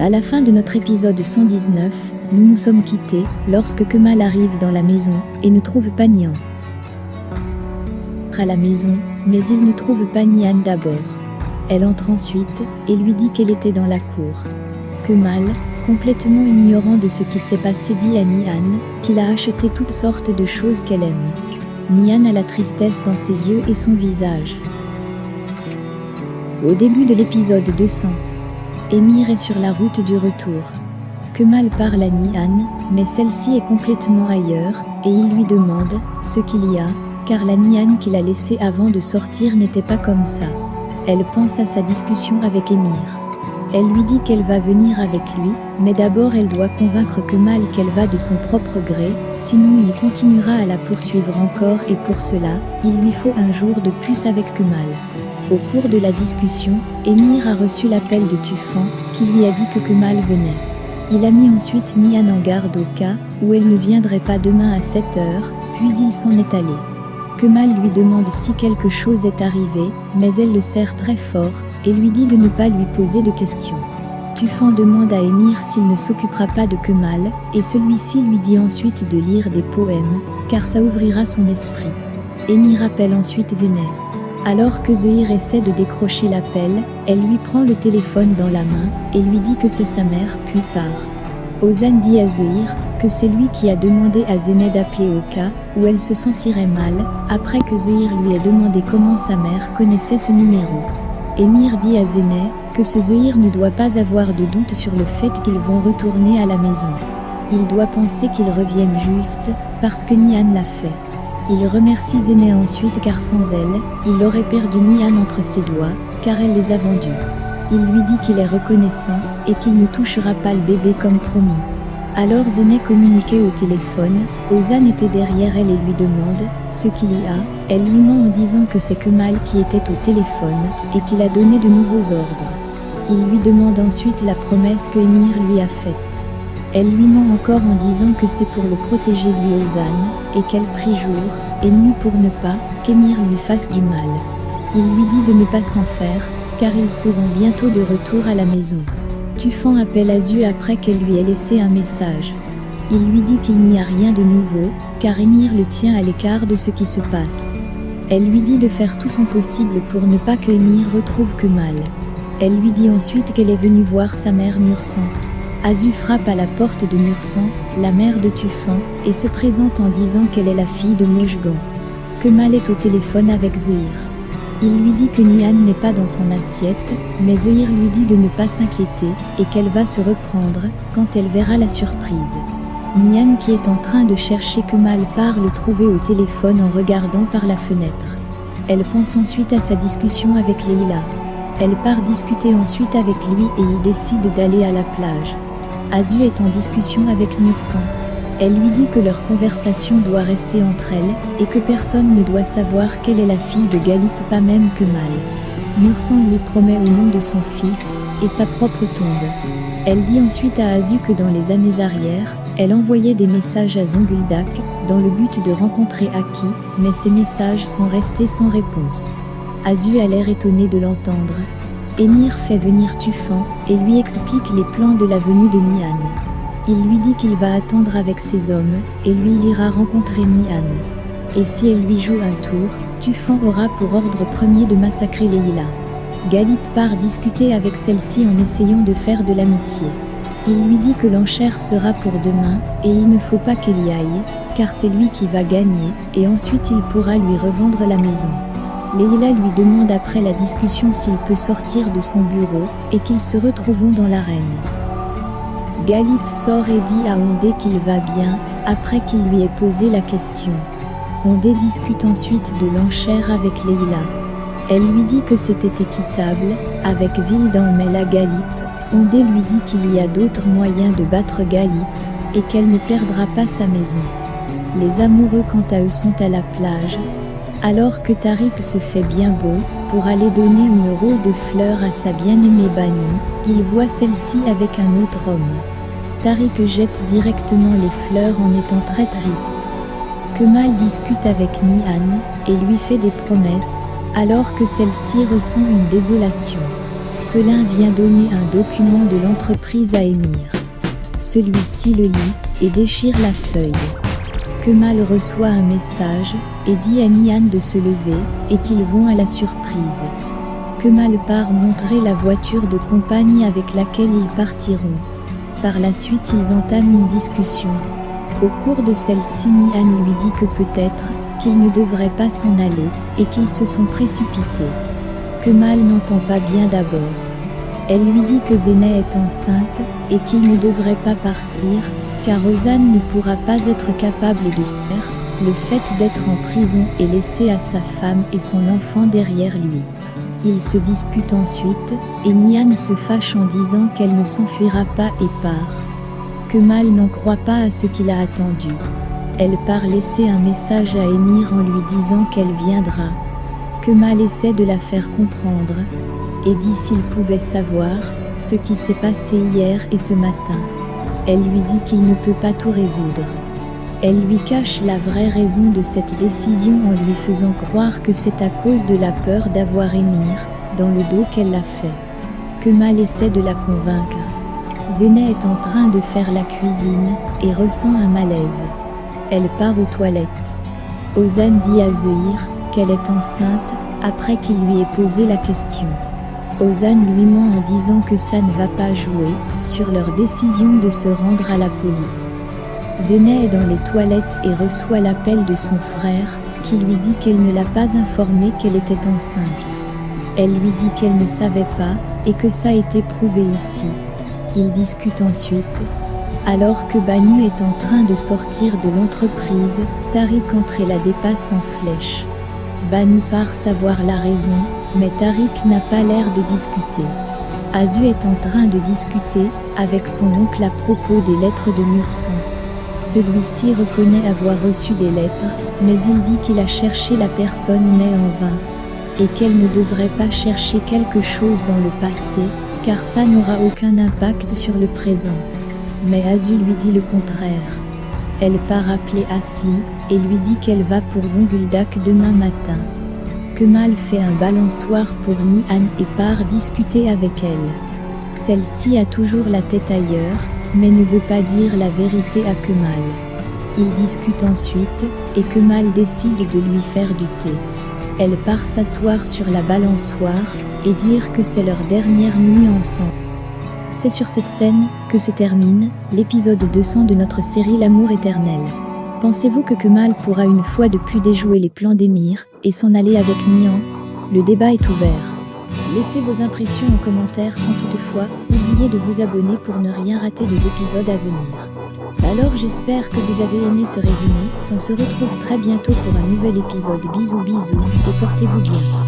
À la fin de notre épisode 119, nous nous sommes quittés lorsque Kemal arrive dans la maison et ne trouve pas Nihan à la maison, mais il ne trouve pas Nihan d'abord. Elle entre ensuite et lui dit qu'elle était dans la cour. Kemal, complètement ignorant de ce qui s'est passé, dit à Nihan qu'il a acheté toutes sortes de choses qu'elle aime. Nihan a la tristesse dans ses yeux et son visage. Au début de l'épisode 200, Emir est sur la route du retour. Kemal parle à Nihan, mais celle-ci est complètement ailleurs, et il lui demande ce qu'il y a, car la Nihan qu'il a laissée avant de sortir n'était pas comme ça. Elle pense à sa discussion avec Emir. Elle lui dit qu'elle va venir avec lui, mais d'abord elle doit convaincre Kemal qu'elle va de son propre gré, sinon il continuera à la poursuivre encore et pour cela, il lui faut un jour de plus avec Kemal. Au cours de la discussion, Emir a reçu l'appel de Tufan, qui lui a dit que Kemal venait. Il a mis ensuite Nihan en garde au cas où elle ne viendrait pas demain à 7 heures, puis il s'en est allé. Kemal lui demande si quelque chose est arrivé, mais elle le serre très fort, et lui dit de ne pas lui poser de questions. Tufan demande à Emir s'il ne s'occupera pas de Kemal, et celui-ci lui dit ensuite de lire des poèmes, car ça ouvrira son esprit. Emir appelle ensuite Zeynep. Alors que Zehir essaie de décrocher l'appel, elle lui prend le téléphone dans la main, et lui dit que c'est sa mère, puis part. Ozan dit à Zehir que c'est lui qui a demandé à Zeynep d'appeler au cas où elle se sentirait mal, après que Zehir lui ait demandé comment sa mère connaissait ce numéro. Emir dit à Zeynep que ce Zehir ne doit pas avoir de doute sur le fait qu'ils vont retourner à la maison. Il doit penser qu'ils reviennent juste, parce que Nihan l'a fait. Il remercie Zeynep ensuite car sans elle, il aurait perdu Nihan entre ses doigts, car elle les a vendus. Il lui dit qu'il est reconnaissant, et qu'il ne touchera pas le bébé comme promis. Alors Zeynep communiquait au téléphone, Ozan était derrière elle et lui demande ce qu'il y a, elle lui ment en disant que c'est Kemal qui était au téléphone, et qu'il a donné de nouveaux ordres. Il lui demande ensuite la promesse que Emir lui a faite. Elle lui ment encore en disant que c'est pour le protéger lui Ozan, et qu'elle prie jour et nuit pour ne pas qu'Emir lui fasse du mal. Il lui dit de ne pas s'en faire, car ils seront bientôt de retour à la maison. Tufan appelle Azu après qu'elle lui ait laissé un message. Il lui dit qu'il n'y a rien de nouveau, car Emir le tient à l'écart de ce qui se passe. Elle lui dit de faire tout son possible pour ne pas que Emir retrouve Kemal. Elle lui dit ensuite qu'elle est venue voir sa mère Mursan. Azu frappe à la porte de Mursan, la mère de Tufan, et se présente en disant qu'elle est la fille de Mojgan. Kemal est au téléphone avec Zehir. Il lui dit que Nihan n'est pas dans son assiette, mais Zehir lui dit de ne pas s'inquiéter, et qu'elle va se reprendre quand elle verra la surprise. Nihan qui est en train de chercher Kemal part le trouver au téléphone en regardant par la fenêtre. Elle pense ensuite à sa discussion avec Leila. Elle part discuter ensuite avec lui et il décide d'aller à la plage. Azu est en discussion avec Mursan. Elle lui dit que leur conversation doit rester entre elles, et que personne ne doit savoir qu'elle est la fille de Galip, pas même Kemal. Mursan lui promet au nom de son fils, et sa propre tombe. Elle dit ensuite à Azu que dans les années arrière, elle envoyait des messages à Zonguldak, dans le but de rencontrer Aki, mais ces messages sont restés sans réponse. Azu a l'air étonné de l'entendre. Emir fait venir Tufan, et lui explique les plans de la venue de Nihan. Il lui dit qu'il va attendre avec ses hommes, et lui il ira rencontrer Nihan. Et si elle lui joue un tour, Tufan aura pour ordre premier de massacrer Leila. Galip part discuter avec celle-ci en essayant de faire de l'amitié. Il lui dit que l'enchère sera pour demain, et il ne faut pas qu'elle y aille, car c'est lui qui va gagner, et ensuite il pourra lui revendre la maison. Leila lui demande après la discussion s'il peut sortir de son bureau, et qu'ils se retrouveront dans l'arène. Galip sort et dit à Ondé qu'il va bien, après qu'il lui ait posé la question. Ondé discute ensuite de l'enchère avec Leila. Elle lui dit que c'était équitable, avec Vildan mais la Galip. Ondé lui dit qu'il y a d'autres moyens de battre Galip, et qu'elle ne perdra pas sa maison. Les amoureux quant à eux sont à la plage. Alors que Tariq se fait bien beau, pour aller donner une rose de fleurs à sa bien-aimée Banu, il voit celle-ci avec un autre homme. Tariq jette directement les fleurs en étant très triste. Kemal discute avec Nihan, et lui fait des promesses, alors que celle-ci ressent une désolation. l'orphelin vient donner un document de l'entreprise à Émir. Celui-ci le lit et déchire la feuille. Kemal reçoit un message et dit à Nihan de se lever et qu'ils vont à la surprise. Kemal part montrer la voiture de compagnie avec laquelle ils partiront. Par la suite, ils entament une discussion. Au cours de celle-ci, Nihan lui dit que peut-être qu'ils ne devraient pas s'en aller et qu'ils se sont précipités. Kemal n'entend pas bien d'abord. Elle lui dit que Zeynep est enceinte et qu'il ne devrait pas partir, car Ozan ne pourra pas être capable de se faire le fait d'être en prison et laisser à sa femme et son enfant derrière lui. Ils se disputent ensuite, et Nihan se fâche en disant qu'elle ne s'enfuira pas et part. Kemal n'en croit pas à ce qu'il a attendu. Elle part laisser un message à Émir en lui disant qu'elle viendra. Kemal essaie de la faire comprendre, et dit s'il pouvait savoir ce qui s'est passé hier et ce matin. Elle lui dit qu'il ne peut pas tout résoudre. Elle lui cache la vraie raison de cette décision en lui faisant croire que c'est à cause de la peur d'avoir Émir dans le dos qu'elle l'a fait. Kemal essaie de la convaincre. Zeynep est en train de faire la cuisine et ressent un malaise. Elle part aux toilettes. Ozan dit à Zehir qu'elle est enceinte après qu'il lui ait posé la question. Ozan lui ment en disant que ça ne va pas jouer sur leur décision de se rendre à la police. Zeynep est dans les toilettes et reçoit l'appel de son frère qui lui dit qu'elle ne l'a pas informé qu'elle était enceinte. Elle lui dit qu'elle ne savait pas et que ça a été prouvé ici. Ils discutent ensuite. Alors que Banu est en train de sortir de l'entreprise, Tariq entre et la dépasse en flèche. Banu part savoir la raison, mais Tariq n'a pas l'air de discuter. Azu est en train de discuter avec son oncle à propos des lettres de Mursan. Celui-ci reconnaît avoir reçu des lettres, mais il dit qu'il a cherché la personne mais en vain, et qu'elle ne devrait pas chercher quelque chose dans le passé, car ça n'aura aucun impact sur le présent. Mais Azu lui dit le contraire. Elle part appeler Asli et lui dit qu'elle va pour Zonguldak demain matin. Kemal fait un balançoire pour Nihan et part discuter avec elle. Celle-ci a toujours la tête ailleurs, mais ne veut pas dire la vérité à Kemal. Ils discutent ensuite, et Kemal décide de lui faire du thé. Elle part s'asseoir sur la balançoire, et dire que c'est leur dernière nuit ensemble. C'est sur cette scène que se termine l'épisode 200 de notre série L'amour éternel. Pensez-vous que Kemal pourra une fois de plus déjouer les plans d'Émir et s'en aller avec Nihan? Le débat est ouvert. Laissez vos impressions en commentaire sans toutefois oublier de vous abonner pour ne rien rater des épisodes à venir. Alors j'espère que vous avez aimé ce résumé, on se retrouve très bientôt pour un nouvel épisode. Bisous bisous et portez-vous bien.